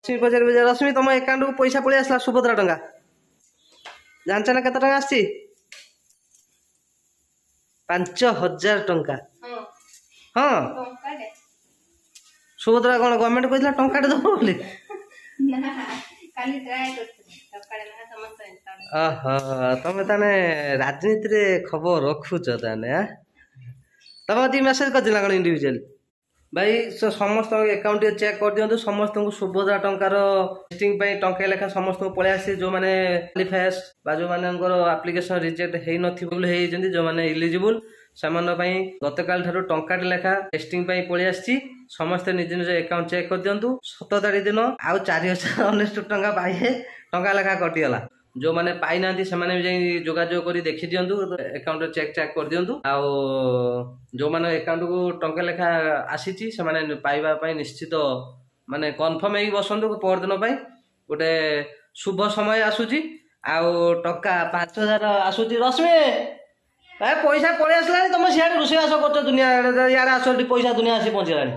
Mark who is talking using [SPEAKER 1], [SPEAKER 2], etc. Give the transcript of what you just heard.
[SPEAKER 1] रश्मि पचार बजे रश्मि तुम एकाउंट को पैसा पलि आसला सुभद्रा टंका जानच ना केते टंका आसी 5000 टंका हाँ सुभद्रा कौन गवर्नमेंट कहला टंका दब बोली तमें ताने राजनीति रे खबर रखुच ताने तब दी मेसेज कर कौन इंडिविजुअल भाई समस्त अकाउंट चेक कर दिंतु समस्त को सुभद्रा टंकार टेस्टिंग टंका लेखा समस्त को पलि आसी जो मैंने क्वालिफायर्स जो मानकर एप्लिकेशन रिजेक्ट हो नथिबल जो मैंने इलिजिबल से गतकाल ठार टंका लेखा टेस्टिंग पलि आसी समस्त निज निज अकाउंट चेक कर दिंतु 17 तारीख दिन आउ 4069 टंका पाइए टंका लेखा कटिगला जो मैंने पाई ना से जोगाजोग कर देखी दिंतु अकाउंट चेक चेक कर दिंतु आउ जो मैंने अकाउंट को टंका लेखा आसी से पाइबा निश्चित माने कन्फर्म हो बसंतु परदिन गोटे शुभ समय आसूची आउ टंका 5000 आसूची रश्मि पैसा पलि आसला तुम सियाड़े रोषेईबास कर दुनिया इे आस पैसा दुनिया आसी पहुँचलानी